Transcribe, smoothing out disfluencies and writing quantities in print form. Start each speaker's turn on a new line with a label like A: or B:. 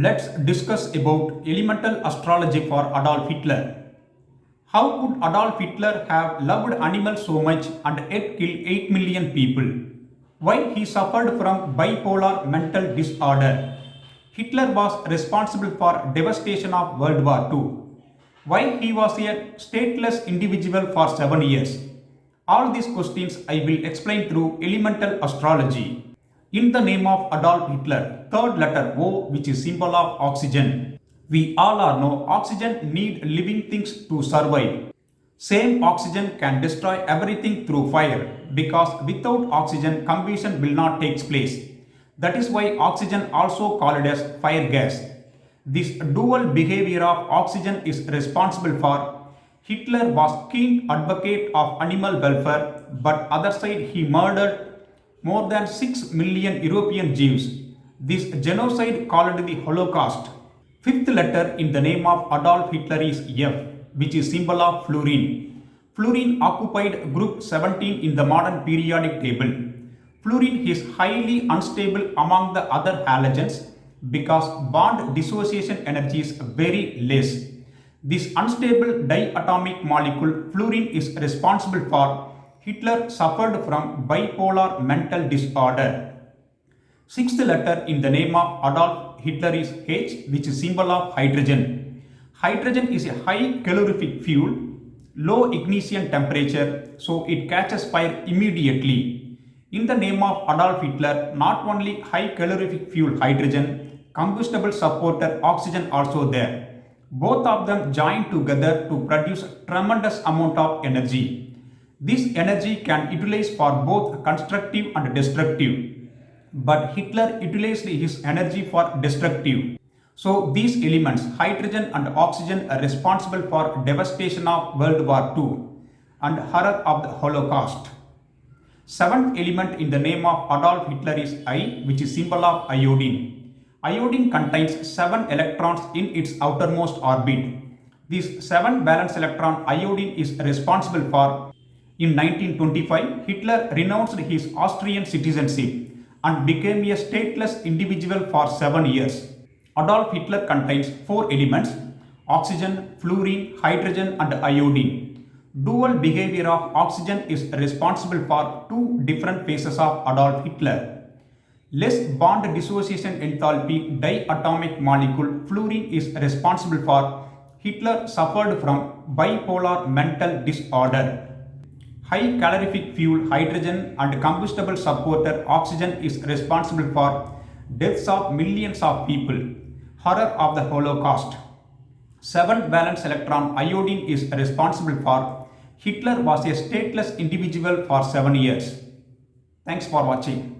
A: Let's discuss about elemental astrology for Adolf Hitler. How could Adolf Hitler have loved animals so much and yet killed 8 million people? Why he suffered from bipolar mental disorder? Hitler was responsible for devastation of World War II. Why he was a stateless individual for 7 years? All these questions I will explain through elemental astrology. In the name of Adolf Hitler, third letter O, which is symbol of oxygen. We all are know oxygen need living things to survive. Same oxygen can destroy everything through fire because without oxygen combustion will not take place. That is why oxygen also called as fire gas. This dual behavior of oxygen is responsible for Hitler was keen advocate of animal welfare, but other side he murdered more than 6 million European Jews. This genocide called the Holocaust. Fifth letter in the name of Adolf Hitler is F, which is symbol of fluorine. Fluorine occupied group 17 in the modern periodic table. Fluorine is highly unstable among the other halogens because bond dissociation energy is very less. This unstable diatomic molecule fluorine is responsible for Hitler suffered from bipolar mental disorder. Sixth letter in the name of Adolf Hitler is H, which is symbol of hydrogen. Hydrogen is a high calorific fuel, low ignition temperature, so it catches fire immediately. In the name of Adolf Hitler, not only high calorific fuel hydrogen, combustible supporter oxygen also there. Both of them join together to produce tremendous amount of energy. This energy can utilize for both constructive and destructive. But Hitler utilized his energy for destructive. So these elements, hydrogen and oxygen, are responsible for devastation of World War II and horror of the Holocaust. Seventh element in the name of Adolf Hitler is I, which is symbol of iodine. Iodine contains 7 electrons in its outermost orbit. This 7 valence electron iodine is responsible for. In 1925, Hitler renounced his Austrian citizenship and became a stateless individual for 7 years. Adolf Hitler contains 4 elements: oxygen, fluorine, hydrogen and iodine. Dual behavior of oxygen is responsible for 2 different phases of Adolf Hitler. Less bond dissociation enthalpy diatomic molecule fluorine is responsible for Hitler suffered from bipolar mental disorder. High calorific fuel hydrogen and combustible supporter oxygen is responsible for deaths of millions of people, horror of the Holocaust. 7 valence electron iodine is responsible for Hitler was a stateless individual for 7 years. Thanks for watching.